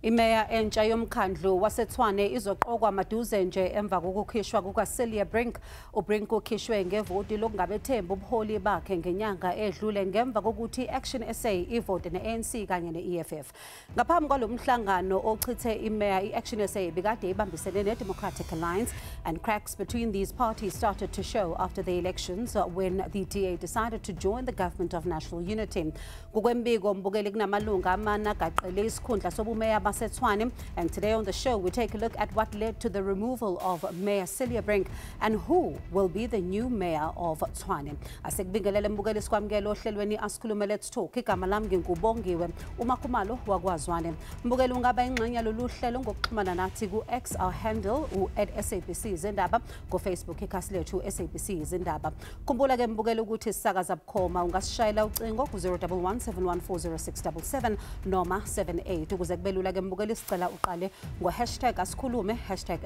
Imeya entsha yomkhandlu waseTshwane izoqokwa maduze nje emva kokukhishwa kukaCelia Brink. uBrink ukhishwe ngevoti lokungabethemba ubuholi bakhe ngenyanga edlule ngemva kokuthi Action SA ivote neANC kanye neEFF. Ngaphambi kwalomhlangano ochithe imeya iAction SA bikade ibambisene neDemocratic Alliance, and cracks between these parties started to show after the elections when the DA decided to join the government of national unity. Kukwembiko mbukeli kunamalunga amana gaqele isikhundla sobumeya Tshwane, and today on the show we take a look at what led to the removal of Mayor Celia Brink and who will be the new mayor of Tshwane. Asekubingelele mbukeli sikwamukela ohlelweni Asikhulume Let's Talk. Igama lami nginkubongiwe uMakhumalo wakwaZwane. Mbukeli ungaba ingxenye lolu hlelo ngokuxhumana nathi ku-X, our handle @SABC Izindaba, ku-Facebook ikhasi lethu SABC Izindaba. Khumbula ke mbukeli ukuthi sisakaza bukhoma, ungasishayela ucingo ku-011 7140677 noma 78 ukuze kubelula ke mbukeli sicela uqale ngo-#Asikhulume,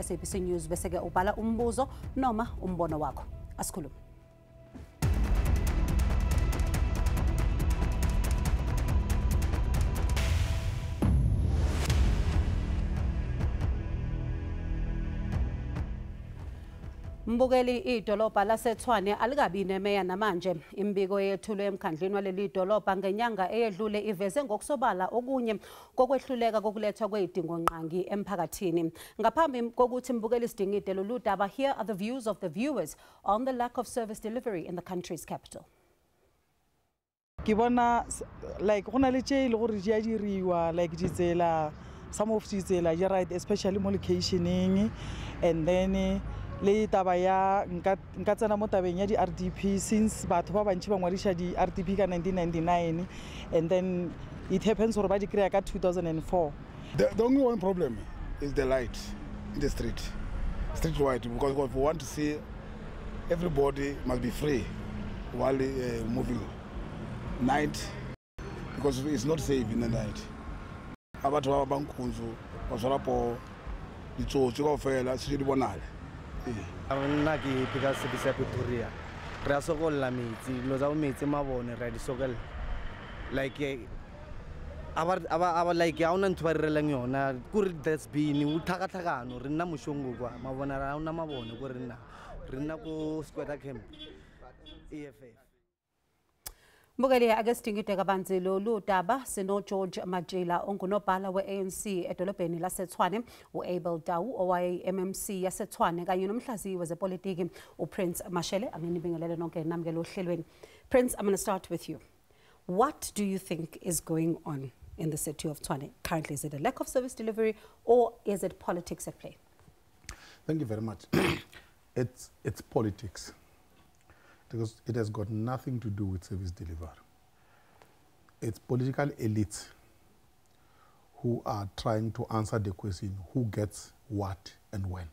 #SABC News bese ke ubhala umbuzo noma umbono wakho. Asikhulume. Mbukeli idolobha laseTshwane alikabi nemeya namanje. Imbiko yethulwe emkhandlweni waleli idolobha ngenyanga eyedlule iveze ngokusobala okunye kokwehluleka kokulethwa kwezidingo nqangi emphakathini. Ngaphambi kokuthi mbukeli sidingide lolu daba, here are the views of the viewers on the lack of service delivery in the country's capital. Ke bona like gona le tše le gore di a diriwa, like ditsela, some of ditsela di right, especially mo locationing, and then le taba ya nka tsena mo tabeng ya di-RDP since batho ba bantši ba ngwadiša di-RDP ka 1999, and then it happens gore ba di kry-a ka 2004. The only one problem is the light in the street-wide, because if we want to see everybody must be free while moving night, because it's not safe in the night. Abantu ba bankunzu ba tswala po ditsotsi kaofela se di bonale. Nna ke phika SABC ya Pretoria. Re a sokolla metsi, lo tsa metsi mabone re di sokolla. Like aba like ha una ntho ba re relang yona, ku re that's been u thakathakano re nna moshongo kwa mabona ra una mabone ku re nna ku squatter camp EFF. Mbukeli ake sidingide kabanzi lolu daba sino George Majila ongunobhala we-ANC edolobheni laseTshwane, u-Abel Dawu owaye-MMC yaseTshwane kanye nomhlaziyi wezepolitiki uPrince Mashele. Anginibingelele nonke namukela ohlelweni. Prince, I'm going to start with you. What do you think is going on in the city of Tshwane currently? Is it a lack of service delivery or is it politics at play? Thank you very much. It's politics. Because it has got nothing to do with service delivery. It's political elites who are trying to answer the question, who gets what and when.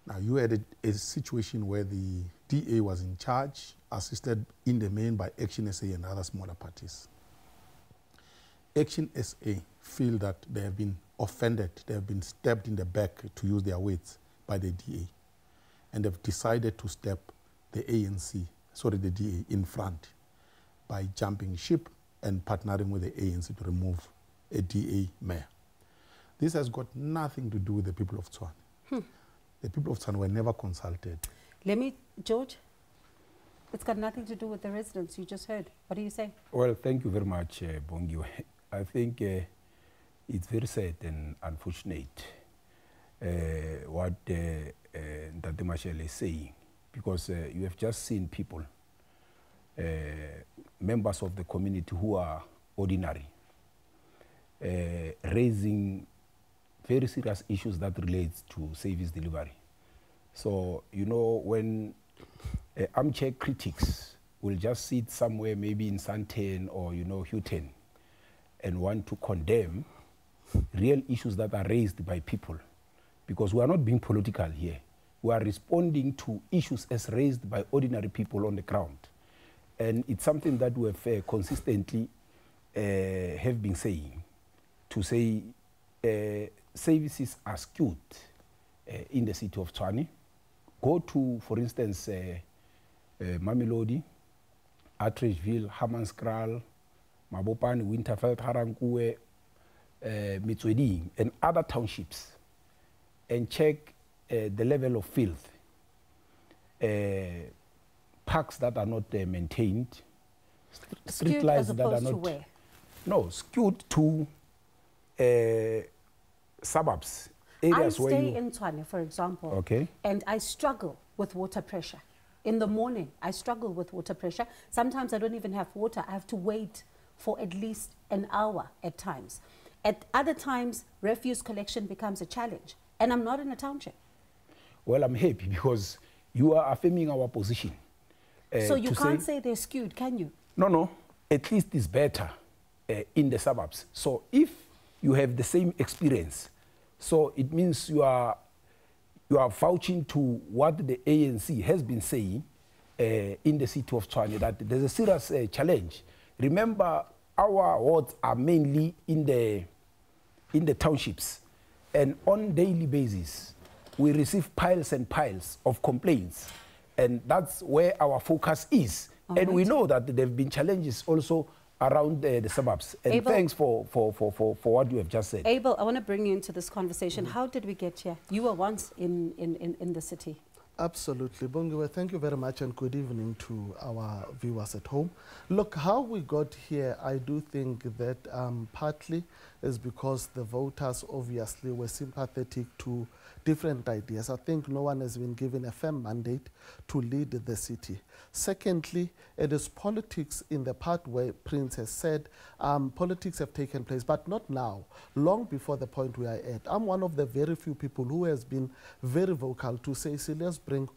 Now, you had a situation where the DA was in charge, assisted in the main by Action SA and other smaller parties. Action SA feel that they have been offended, they have been stabbed in the back, to use their words, by the DA, and have decided to step the DA in front by jumping ship and partnering with the ANC to remove a DA mayor. This has got nothing to do with the people of Tshwane. The people of Tshwane were never consulted. George, it's got nothing to do with the residents, you just heard. What do you say? Well, thank you very much, Bongiwe. I think it's very sad and unfortunate what Ndate Mashele is saying. Because you have just seen people, members of the community who are ordinary, raising very serious issues that relates to service delivery. So, you know, when armchair critics will just sit somewhere, maybe in Santen or, you know, Houghton, and want to condemn real issues that are raised by people, because we are not being political here. We are responding to issues as raised by ordinary people on the ground. And it's something that we have consistently have been saying, to say services are skewed in the city of Tshwane. Go to, for instance, Mamelodi, Atteridgeville, Hammanskraal, Mabopane, Winterveld, Harankuwe, Mitsweding and other townships and check the level of filth, parks that are not maintained, street lights that are not... to where? No, skewed to suburbs, areas I where stay you... in Tshwane, for example, Okay. and I struggle with water pressure. In the morning, I struggle with water pressure. Sometimes I don't even have water. I have to wait for at least an hour at times. At other times, refuse collection becomes a challenge, and I'm not in a township. Well, I'm happy because you are affirming our position. So you to can't say they're skewed, can you? No, no. At least it's better in the suburbs. So if you have the same experience, so it means you are vouching to what the ANC has been saying in the city of Tshwane, that there's a serious challenge. Remember, our wards are mainly in the townships, and on daily basis, we receive piles and piles of complaints, and that's where our focus is. And we know that there have been challenges also around the suburbs. And Abel, thanks for what you have just said. Abel, I want to bring you into this conversation. How did we get here? You were once in the city. Absolutely. Bongiwe, thank you very much and good evening to our viewers at home. Look, how we got here, I do think that partly is because the voters obviously were sympathetic to different ideas. I think no one has been given a firm mandate to lead the city. Secondly, it is politics in the part where Prince has said politics have taken place, but not now, long before the point we are at. I'm one of the very few people who has been very vocal to say Silas Brink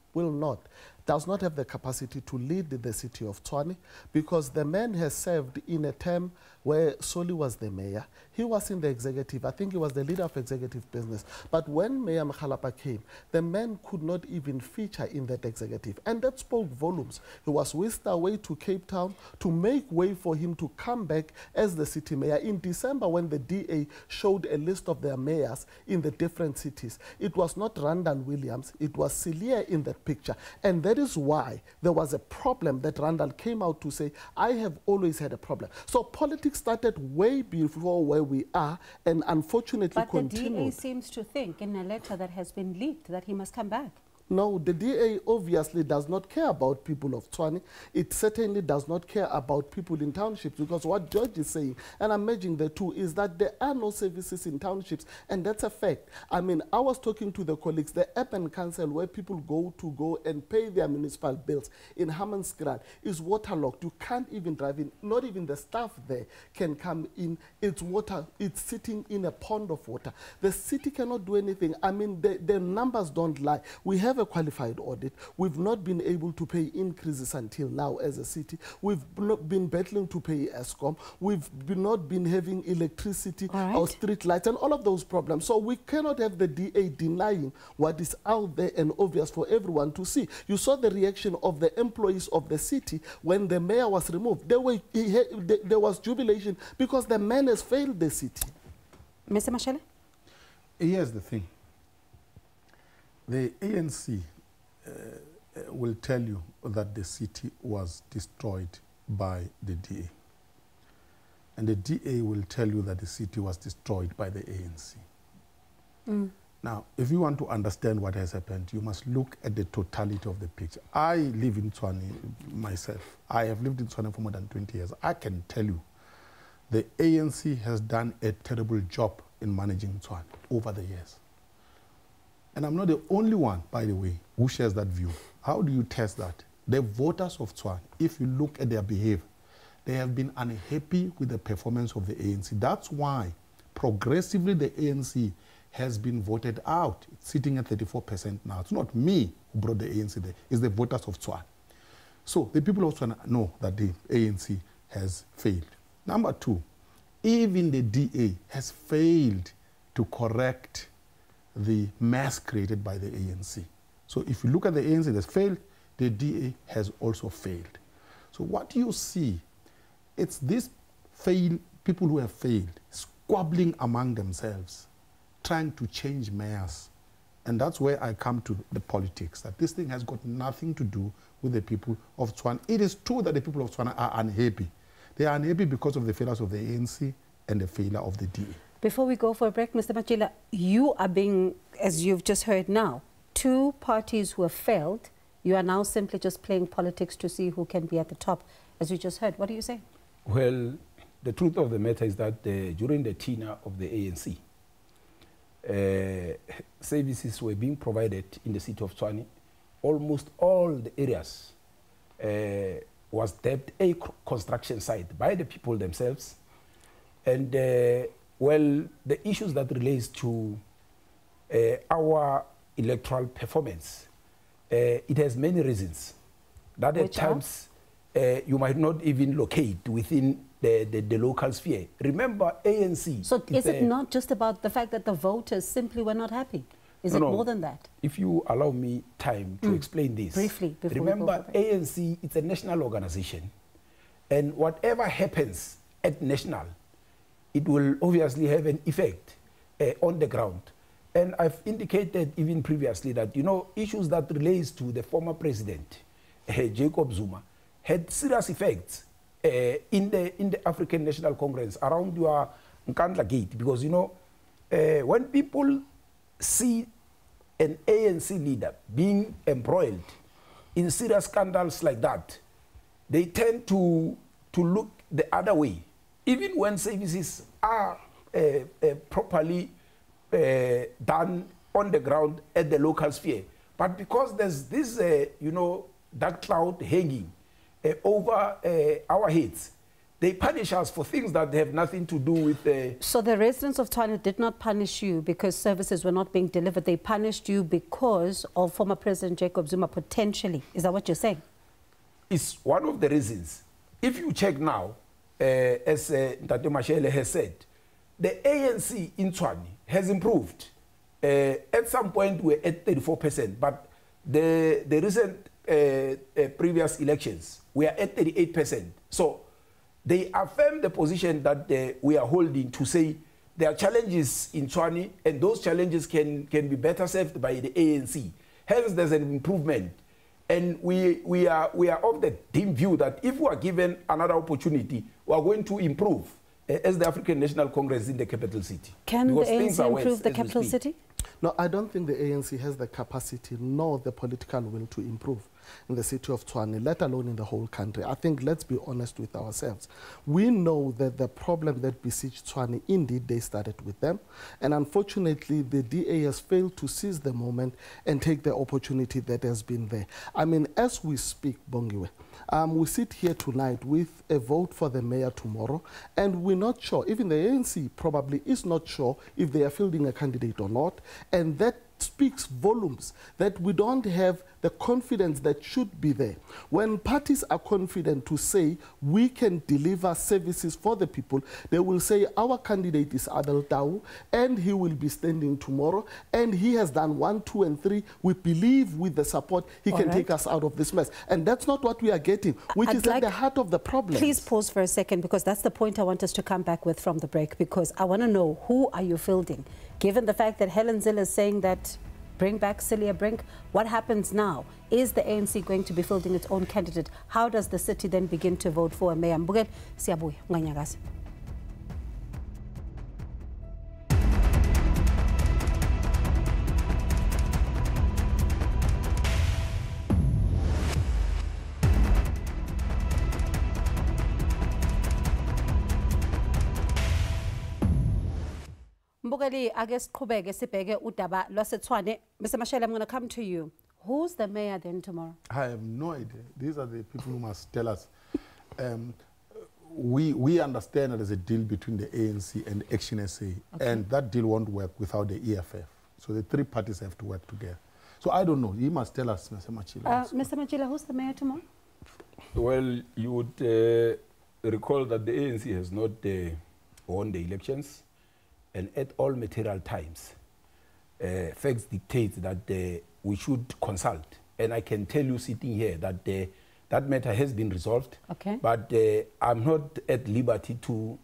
does not have the capacity to lead the city of Tshwane, because the man has served in a term where Soli was the mayor. He was in the executive. I think he was the leader of executive business. But when Mayor Mkhalapa came, the man could not even feature in that executive. And that spoke volumes. He was whisked away to Cape Town to make way for him to come back as the city mayor. In December, when the DA showed a list of their mayors in the different cities, it was not Randall Williams, it was Celia in that picture. And that is why there was a problem that Randall came out to say, I have always had a problem. So politics started way before where we are, and unfortunately continued. But the DA seems to think in a letter that has been leaked that he must come back. No, the DA obviously does not care about people of Tshwane. It certainly does not care about people in townships, because what George is saying, and I'm merging the two, is that there are no services in townships, and that's a fact. I mean, I was talking to the colleagues, the urban council where people go and pay their municipal bills in Hammanskraal is waterlogged. You can't even drive in. Not even the staff there can come in. It's water. It's sitting in a pond of water. The city cannot do anything. I mean, the numbers don't lie. We have a qualified audit. We've not been able to pay increases until now as a city. We've not been battling to pay ESCOM. We've not been having electricity or street lights and all of those problems. So we cannot have the DA denying what is out there and obvious for everyone to see. You saw the reaction of the employees of the city when the mayor was removed. There was jubilation because the man has failed the city. Mr. Mashele? Here's the thing. The ANC will tell you that the city was destroyed by the DA. And the DA will tell you that the city was destroyed by the ANC. Now, if you want to understand what has happened, you must look at the totality of the picture. I live in Tshwane myself. I have lived in Tshwane for more than 20 years. I can tell you the ANC has done a terrible job in managing Tshwane over the years. And I'm not the only one, by the way, who shares that view. How do you test that? The voters of Tshwane, if you look at their behavior, they have been unhappy with the performance of the ANC. That's why progressively the ANC has been voted out. It's sitting at 34% now. It's not me who brought the ANC there. It's the voters of Tshwane. So the people of Tshwane know that the ANC has failed. Number two, even the DA has failed to correct the mess created by the ANC. So if you look at the ANC that's failed, the DA has also failed. So what do you see? It's these people who have failed, squabbling among themselves, trying to change mayors. And that's where I come to the politics, that this thing has got nothing to do with the people of Tshwane. It is true that the people of Tshwane are unhappy. They are unhappy because of the failures of the ANC and the failure of the DA. Before we go for a break, Mr. Machila, you are being, as you've just heard now, two parties who have failed. You are now simply just playing politics to see who can be at the top, as you just heard. What do you say? Well, the truth of the matter is that during the tenure of the ANC, services were being provided in the city of Tshwane. Almost all the areas was deemed a construction site by the people themselves. And well, the issues that relates to our electoral performance, it has many reasons that at times you might not even locate within the local sphere. Remember, ANC. So is it not just about the fact that the voters simply were not happy? Is it more than that? If you allow me time to explain this. Briefly, before remember, ANC, it's a national organization. And whatever happens at national, it will obviously have an effect on the ground. And I've indicated even previously that, you know, issues that relates to the former president, Jacob Zuma, had serious effects in the African National Congress around your Nkandla Gate. Because, you know, when people see an ANC leader being embroiled in serious scandals like that, they tend to look the other way, even when services are properly done on the ground at the local sphere. But because there's this, you know, dark cloud hanging over our heads, they punish us for things that have nothing to do with... So the residents of Tshwane did not punish you because services were not being delivered. They punished you because of former President Jacob Zuma, potentially. Is that what you're saying? It's one of the reasons. If you check now, as Tate Mashele has said, the ANC in Tshwane has improved. At some point, we're at 34%, but the recent previous elections, we are at 38%. So they affirm the position that we are holding to say there are challenges in Tshwane, and those challenges can be better served by the ANC. Hence, there's an improvement. And we are of the dim view that if we are given another opportunity, we are going to improve as the African National Congress in the capital city. Can the ANC improve the capital city? No, I don't think the ANC has the capacity nor the political will to improve in the city of Tshwane, let alone in the whole country. I think, let's be honest with ourselves. We know that the problem that besieged Tshwane, indeed, they started with them. And unfortunately, the DA has failed to seize the moment and take the opportunity that has been there. I mean, as we speak, Bongiwe, we sit here tonight with a vote for the mayor tomorrow, and we're not sure, even the ANC probably is not sure if they are fielding a candidate or not, and that speaks volumes that we don't have the confidence that should be there. When parties are confident to say we can deliver services for the people, they will say our candidate is Abel Tau and he will be standing tomorrow and he has done 1, 2, and 3. We believe with the support he can take us out of this mess. And that's not what we are getting, which is at the heart of the problem. Please pause for a second, because that's the point I want us to come back with from the break, because I want to know, who are you fielding? Given the fact that Helen Zille is saying that bring back Celia Brink, what happens now? Is the ANC going to be fielding its own candidate? How does the city then begin to vote for a mayor? Mbukele, siyabuya, nganyakazi. Mbukeli, ake siqhubeke sibheke udaba lwaseTshwane. Mr. Mashele, I'm going to come to you. Who's the mayor then tomorrow? I have no idea. These are the people who must tell us. We understand that there's a deal between the ANC and Action SA, and that deal won't work without the EFF. So the three parties have to work together. So I don't know. He must tell us, Mr. Machila. Mr. Machila, who's the mayor tomorrow? Well, you would recall that the ANC has not won the elections. And at all material times, facts dictate that we should consult. And I can tell you sitting here that that matter has been resolved. Okay. But I'm not at liberty to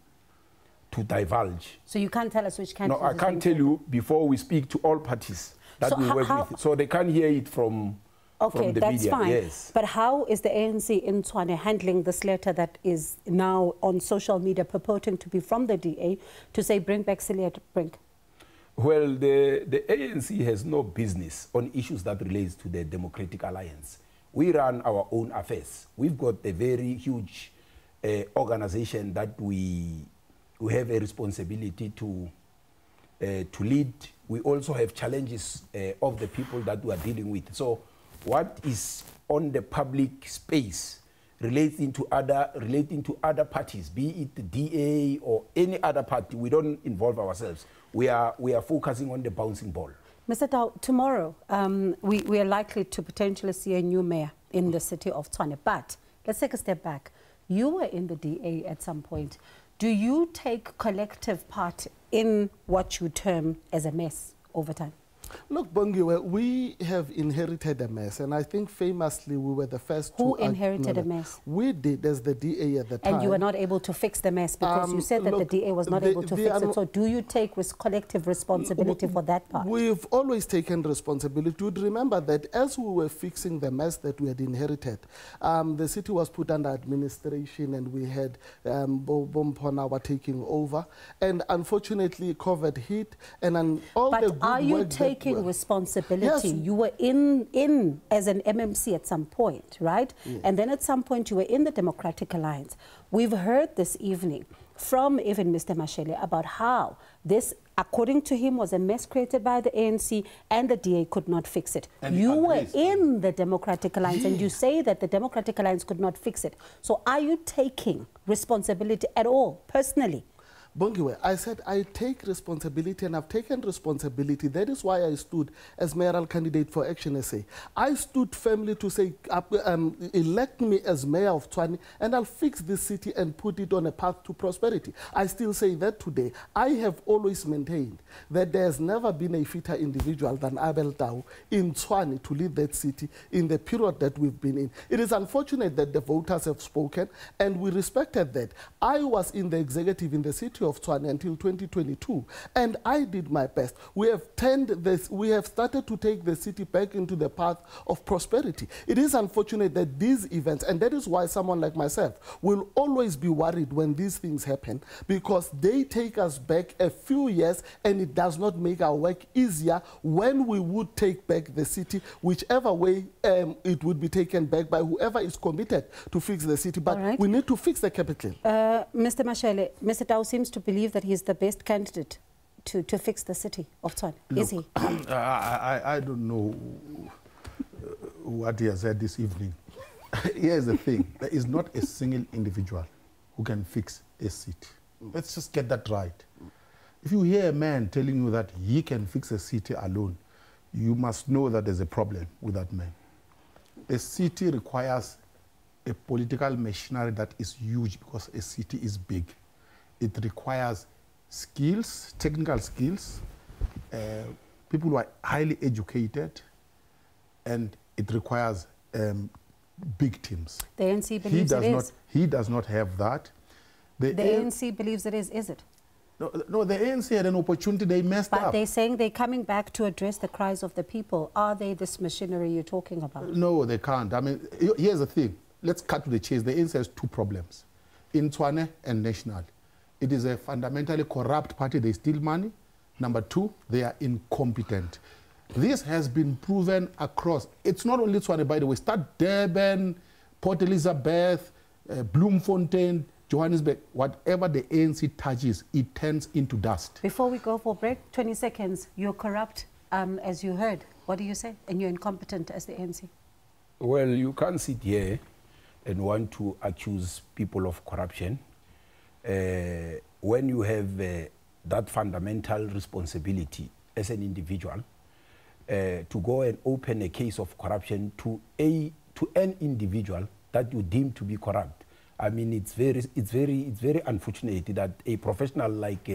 divulge. So you can't tell us which candidate? No, I can't tell you before we speak to all parties that we work with. So they can't hear it from Okay, from the that's media. fine. Yes. But how is the ANC in Tshwane handling this letter that is now on social media purporting to be from the DA to say bring back Celia Brink? Well, the ANC has no business on issues that relates to the Democratic Alliance. We run our own affairs. We've got a very huge organization that we have a responsibility to lead. We also have challenges of the people that we are dealing with. So what is on the public space relating to other parties, be it the DA or any other party, we don't involve ourselves. We are focusing on the bouncing ball. Mr. Tau, tomorrow we are likely to potentially see a new mayor in the city of Tshwane. But let's take a step back. You were in the DA at some point. Do you take collective part in what you term as a mess over time? Look, Bongiwe, we have inherited a mess, and I think famously we were the first to... Who inherited a mess? We did, as the DA at the time. And you were not able to fix the mess because you said that the DA was not able to fix it. So do you take collective responsibility for that part? We've always taken responsibility. You'd remember that as we were fixing the mess that we had inherited, the city was put under administration and we had Bompona were taking over. And unfortunately, COVID hit. And all the good are you work taking responsibility? Yes. You were in as an MMC at some point, right? Yes. And then at some point you were in the Democratic Alliance. We've heard this evening from even Mr. Mashele about how this, according to him, was a mess created by the ANC and the DA could not fix it. And you were in the Democratic Alliance and you say that the Democratic Alliance could not fix it. So are you taking responsibility at all, personally? Bongiwe, I said I take responsibility and I've taken responsibility. That is why I stood as mayoral candidate for Action SA. I stood firmly to say, elect me as mayor of Tshwane and I'll fix this city and put it on a path to prosperity. I still say that today. I have always maintained that there's never been a fitter individual than Abel Tau in Tshwane to lead that city in the period that we've been in. It is unfortunate that the voters have spoken and we respected that. I was in the executive in the city of Tshwane until 2022, and I did my best. We have started to take the city back into the path of prosperity. It is unfortunate that these events, and that is why someone like myself will always be worried when these things happen, because they take us back a few years and it does not make our work easier when we would take back the city, whichever way it would be taken back by whoever is committed to fix the city. But we need to fix the capital. Mr. Mashele, Mr. Tau seems to believe that he's the best candidate to fix the city of Tshwane. Is he? I don't know what he has said this evening. Here's the thing. There is not a single individual who can fix a city. Let's just get that right. If you hear a man telling you that he can fix a city alone, you must know that there's a problem with that man. A city requires a political machinery that is huge because a city is big. It requires skills, technical skills, people who are highly educated, and it requires big teams. The ANC believes it is. He does not have that. The ANC believes it is it? No, the ANC had an opportunity, they messed up. But they're saying they're coming back to address the cries of the people. Are they this machinery you're talking about? No, they can't. I mean, here's the thing. Let's cut to the chase. The ANC has two problems, in Tshwane and national. It is a fundamentally corrupt party. They steal money. Number two, they are incompetent. This has been proven across. It's not only Tshwane, by the way. Start Durban, Port Elizabeth, Bloemfontein, Johannesburg. Whatever the ANC touches, it turns into dust. Before we go for break, 20 seconds. You're corrupt, as you heard. What do you say? And you're incompetent as the ANC. Well, you can't sit here and want to accuse people of corruption when you have that fundamental responsibility as an individual to go and open a case of corruption to an individual that you deem to be corrupt. I mean, it's very unfortunate that a professional like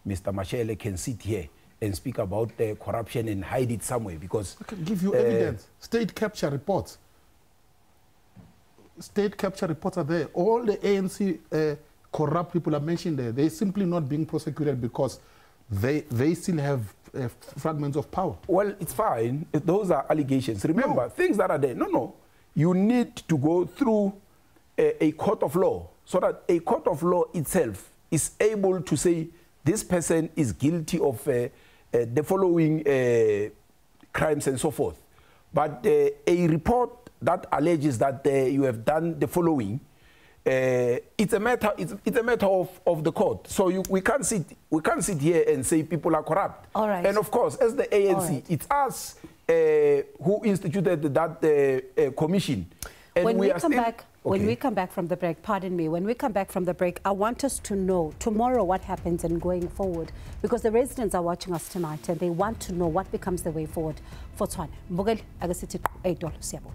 Mr. Mashele can sit here and speak about corruption and hide it somewhere, because I can give you evidence. State capture reports. State capture reports are there. All the ANC corrupt people are mentioned there. They're simply not being prosecuted because they still have fragments of power. Well, it's fine. Those are allegations. Remember, things that are there. No. You need to go through a court of law so that a court of law itself is able to say this person is guilty of the following crimes and so forth. But a report that alleges that you have done the following, it's a matter of the court. So we can't sit here and say people are corrupt. All right. And of course, as the ANC, right, it's us who instituted that commission. And when we we come back from the break, pardon me, when we come back from the break, I want us to know tomorrow what happens and going forward, because the residents are watching us tonight and they want to know what becomes the way forward for Tshwane. Mbukeli, akasithi $8 siyabona.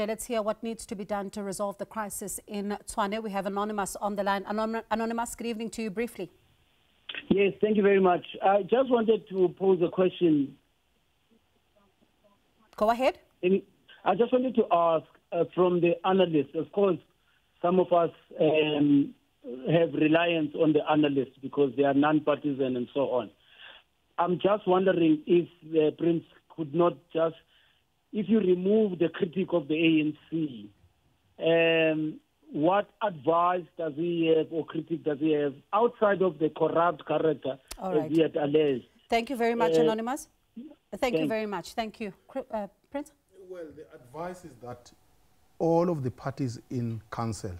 Let's hear what needs to be done to resolve the crisis in Tshwane. We have Anonymous on the line. Anonymous, good evening to you briefly. Yes, thank you very much. I just wanted to pose a question. Go ahead. I just wanted to ask from the analysts. Of course, some of us have reliance on the analysts because they are non-partisan and so on. I'm just wondering if the Prince could not just, if you remove the critique of the ANC, what advice does he have or critique does he have outside of the corrupt character as he had alleged? Thank you very much, Anonymous. Thank you very much. Thank you. Prince? Well, the advice is that all of the parties in council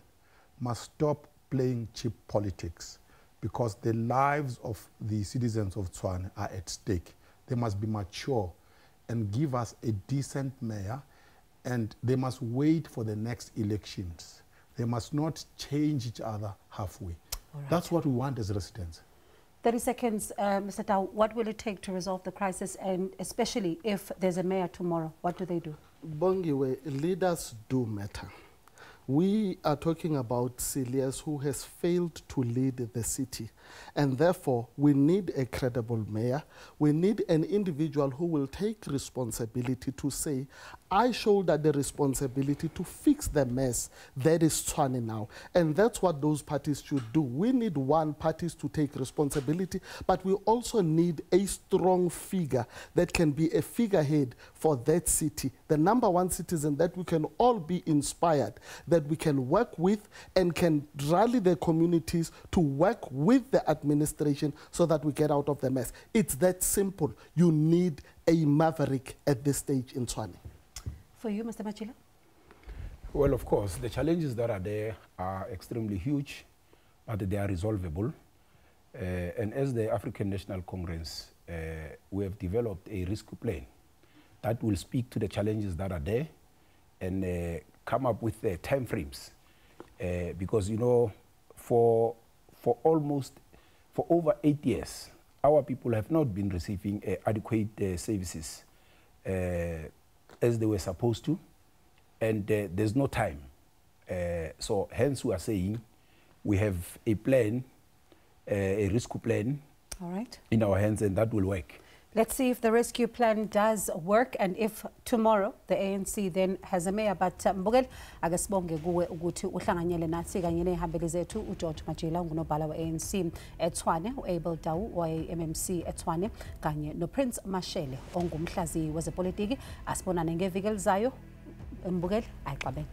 must stop playing cheap politics because the lives of the citizens of Tshwane are at stake. They must be mature and give us a decent mayor, and they must wait for the next elections. They must not change each other halfway. Right. That's what we want as residents. 30 seconds, Mr. Tau, what will it take to resolve the crisis, and especially if there's a mayor tomorrow, what do they do? Bongiwe, leaders do matter. We are talking about Silias who has failed to lead the city. And therefore, we need a credible mayor. We need an individual who will take responsibility to say, I shoulder the responsibility to fix the mess that is Tshwane now. And that's what those parties should do. We need one parties to take responsibility, but we also need a strong figure that can be a figurehead for that city, the #1 citizen that we can all be inspired, that we can work with and can rally the communities to work with the administration so that we get out of the mess. It's that simple. You need a maverick at this stage in Tshwane. For you, Mr. Machila? Well, of course, the challenges that are there are extremely huge, but they are resolvable. And as the African National Congress, we have developed a rescue plan that will speak to the challenges that are there and come up with time frames. Because, you know, for over 8 years, our people have not been receiving adequate services as they were supposed to, and there's no time. So hence we are saying we have a plan, a rescue plan in our hands, and that will work. Let's see if the rescue plan does work and if tomorrow the ANC then has a mayor. But Mbukeli, akasibonge kuwe ukuthi uhlanganyele nathi kanye nehambeli zethu uGeorge Majila ngunobhala we-ANC eTshwane, uAbel Dawu we-MMC eTshwane kanye noPrince Mashele ongumhlaziyi wezepolitiki. Asibonane ngeviki elizayo. Mbukeli, ayixabene.